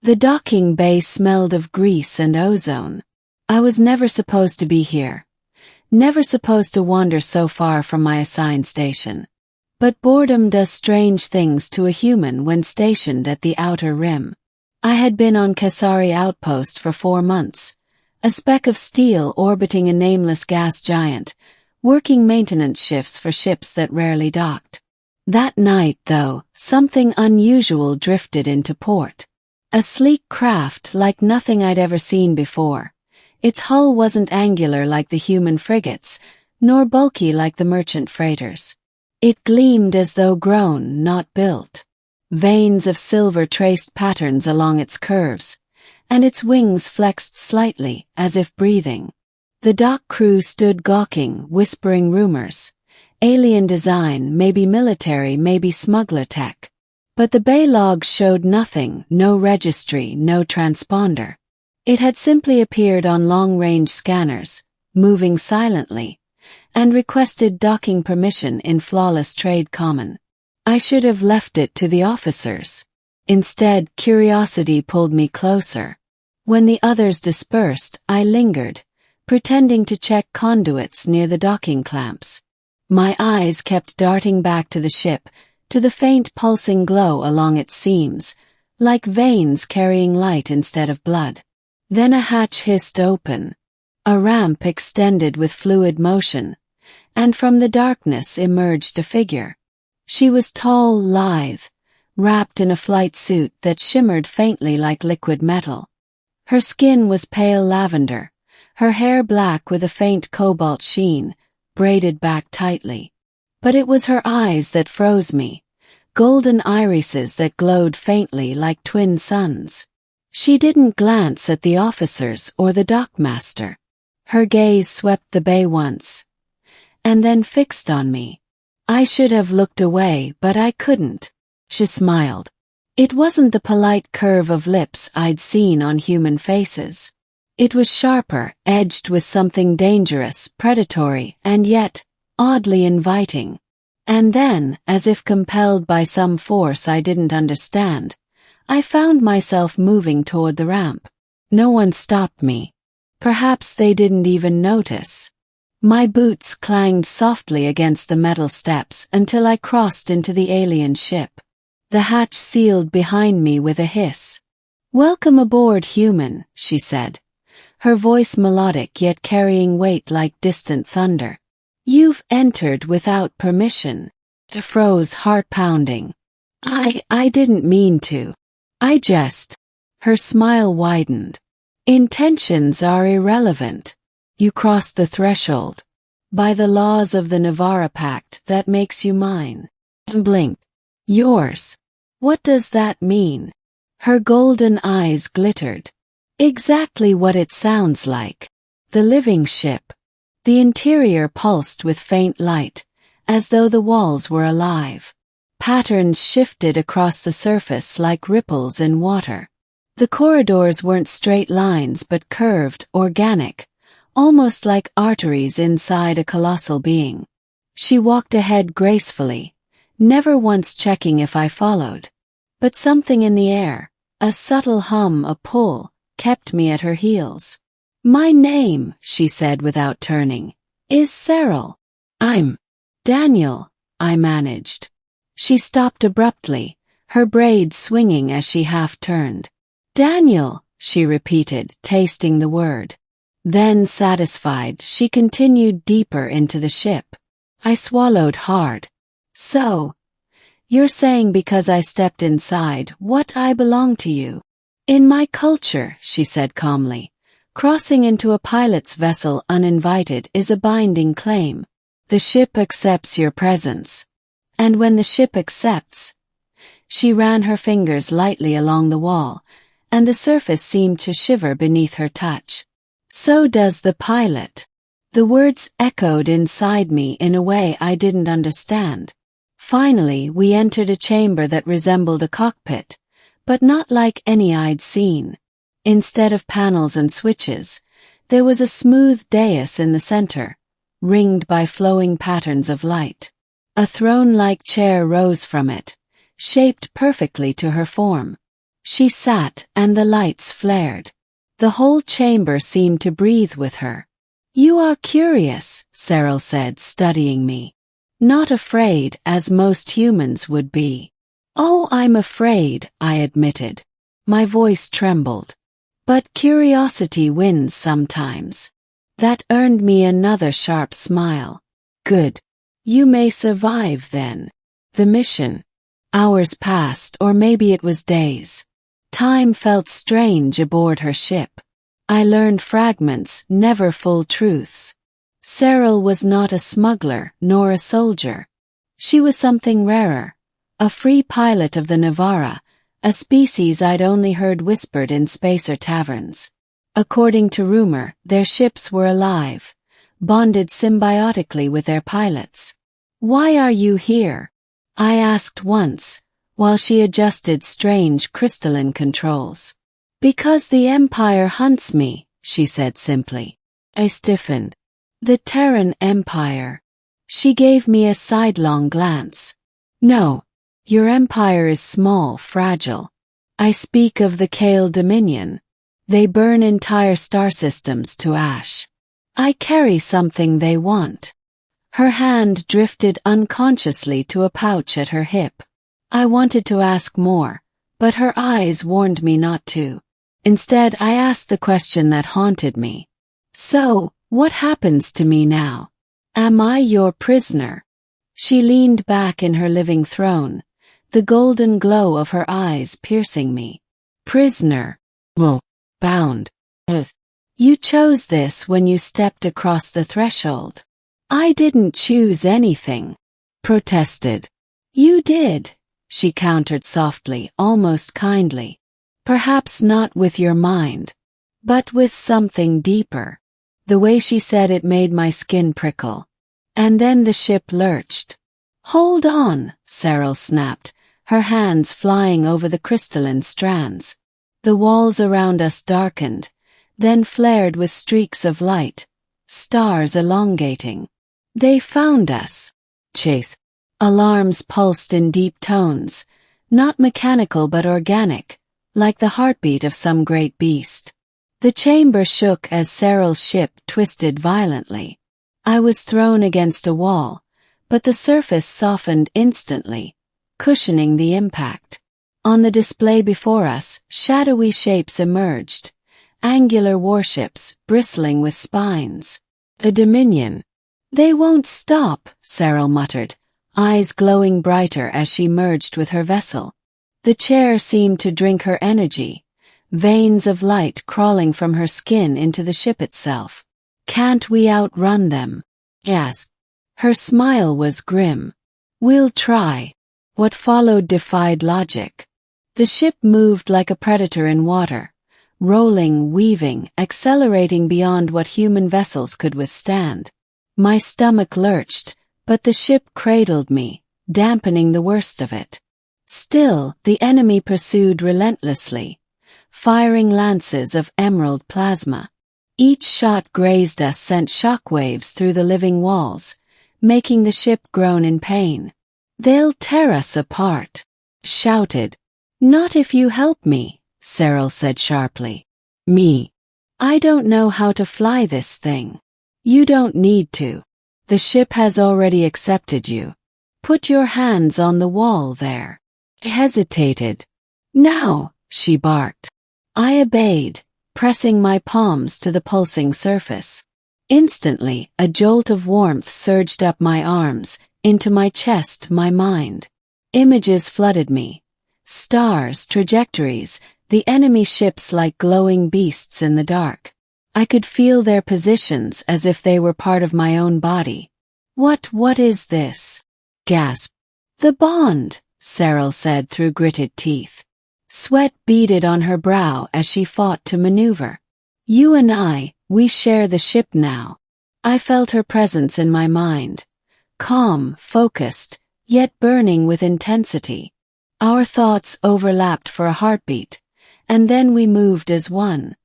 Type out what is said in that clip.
The docking bay smelled of grease and ozone. I was never supposed to be here. Never supposed to wander so far from my assigned station. But boredom does strange things to a human when stationed at the outer rim. I had been on Kasari outpost for 4 months, a speck of steel orbiting a nameless gas giant, working maintenance shifts for ships that rarely docked. That night, though, something unusual drifted into port. A sleek craft like nothing I'd ever seen before. Its hull wasn't angular like the human frigates, nor bulky like the merchant freighters. It gleamed as though grown, not built. Veins of silver traced patterns along its curves, and its wings flexed slightly, as if breathing. The dock crew stood gawking, whispering rumors. Alien design, maybe military, maybe smuggler tech. But the bay logs showed nothing, no registry, no transponder. It had simply appeared on long-range scanners, moving silently, and requested docking permission in flawless trade common. I should have left it to the officers. Instead, curiosity pulled me closer. When the others dispersed, I lingered, pretending to check conduits near the docking clamps. My eyes kept darting back to the ship, to the faint pulsing glow along its seams, like veins carrying light instead of blood. Then a hatch hissed open. A ramp extended with fluid motion, and from the darkness emerged a figure. She was tall, lithe, wrapped in a flight suit that shimmered faintly like liquid metal. Her skin was pale lavender, her hair black with a faint cobalt sheen, braided back tightly. But it was her eyes that froze me, golden irises that glowed faintly like twin suns. She didn't glance at the officers or the dockmaster. Her gaze swept the bay once, and then fixed on me. I should have looked away, but I couldn't. She smiled. It wasn't the polite curve of lips I'd seen on human faces. It was sharper, edged with something dangerous, predatory, and yet oddly inviting. And then, as if compelled by some force I didn't understand, I found myself moving toward the ramp. No one stopped me. Perhaps they didn't even notice. My boots clanged softly against the metal steps until I crossed into the alien ship. The hatch sealed behind me with a hiss. "Welcome aboard, human," she said, her voice melodic yet carrying weight like distant thunder. "You've entered without permission." I froze, heart pounding. I didn't mean to. I just. Her smile widened. "Intentions are irrelevant. You crossed the threshold. By the laws of the Navarra Pact, that makes you mine." And blinked. "Yours. What does that mean?" Her golden eyes glittered. "Exactly what it sounds like. The living ship." The interior pulsed with faint light, as though the walls were alive. Patterns shifted across the surface like ripples in water. The corridors weren't straight lines but curved, organic, almost like arteries inside a colossal being. She walked ahead gracefully, never once checking if I followed. But something in the air, a subtle hum, a pull, kept me at her heels. "My name," she said without turning, "is Cyril." "I'm Daniel," I managed. She stopped abruptly, her braids swinging as she half-turned. "Daniel," she repeated, tasting the word. Then, satisfied, she continued deeper into the ship. I swallowed hard. "So, you're saying because I stepped inside, what I belong to you?" "In my culture," she said calmly, "crossing into a pilot's vessel uninvited is a binding claim. The ship accepts your presence. And when the ship accepts..." She ran her fingers lightly along the wall, and the surface seemed to shiver beneath her touch. "So does the pilot." The words echoed inside me in a way I didn't understand. Finally, we entered a chamber that resembled a cockpit, but not like any I'd seen. Instead of panels and switches, there was a smooth dais in the center, ringed by flowing patterns of light. A throne-like chair rose from it, shaped perfectly to her form. She sat and the lights flared. The whole chamber seemed to breathe with her. "You are curious," Cyril said, studying me. "Not afraid, as most humans would be." "Oh, I'm afraid," I admitted. My voice trembled. "But curiosity wins sometimes." That earned me another sharp smile. "Good. You may survive then." The mission. Hours passed, or maybe it was days. Time felt strange aboard her ship. I learned fragments, never full truths. Cyril was not a smuggler, nor a soldier. She was something rarer. A free pilot of the Navara, a species I'd only heard whispered in spacer taverns. According to rumor, their ships were alive, bonded symbiotically with their pilots. "Why are you here?" I asked once, while she adjusted strange crystalline controls. "Because the Empire hunts me," she said simply. I stiffened. "The Terran Empire." She gave me a sidelong glance. "No. Your empire is small, fragile. I speak of the Kale Dominion. They burn entire star systems to ash. I carry something they want." Her hand drifted unconsciously to a pouch at her hip. I wanted to ask more, but her eyes warned me not to. Instead, I asked the question that haunted me. "So, what happens to me now? Am I your prisoner?" She leaned back in her living throne, the golden glow of her eyes piercing me. "Prisoner? Well, bound. You chose this when you stepped across the threshold." "I didn't choose anything," protested. "You did," she countered softly, almost kindly. "Perhaps not with your mind, but with something deeper." The way she said it made my skin prickle. And then the ship lurched. "Hold on," Cyril snapped, her hands flying over the crystalline strands. The walls around us darkened, then flared with streaks of light, stars elongating. "They found us." "Chase." Alarms pulsed in deep tones, not mechanical but organic, like the heartbeat of some great beast. The chamber shook as Cyril's ship twisted violently. I was thrown against a wall, but the surface softened instantly, cushioning the impact. On the display before us, shadowy shapes emerged, angular warships bristling with spines. "A Dominion." "They won't stop," Cyril muttered, eyes glowing brighter as she merged with her vessel. The chair seemed to drink her energy, veins of light crawling from her skin into the ship itself. "Can't we outrun them?" "Yes." Her smile was grim. "We'll try." What followed defied logic. The ship moved like a predator in water, rolling, weaving, accelerating beyond what human vessels could withstand. My stomach lurched, but the ship cradled me, dampening the worst of it. Still, the enemy pursued relentlessly, firing lances of emerald plasma. Each shot grazed us sent shockwaves through the living walls, making the ship groan in pain. "They'll tear us apart," shouted. "Not if you help me," Cyril said sharply. "Me? I don't know how to fly this thing." "You don't need to. The ship has already accepted you. Put your hands on the wall there." I hesitated. "Now," she barked. I obeyed, pressing my palms to the pulsing surface. Instantly, a jolt of warmth surged up my arms, into my chest, my mind. Images flooded me. Stars, trajectories, the enemy ships like glowing beasts in the dark. I could feel their positions as if they were part of my own body. What is this?" Gasp. "The bond," Cyril said through gritted teeth. Sweat beaded on her brow as she fought to maneuver. "You and I, we share the ship now." I felt her presence in my mind. Calm, focused, yet burning with intensity. Our thoughts overlapped for a heartbeat, and then we moved as one.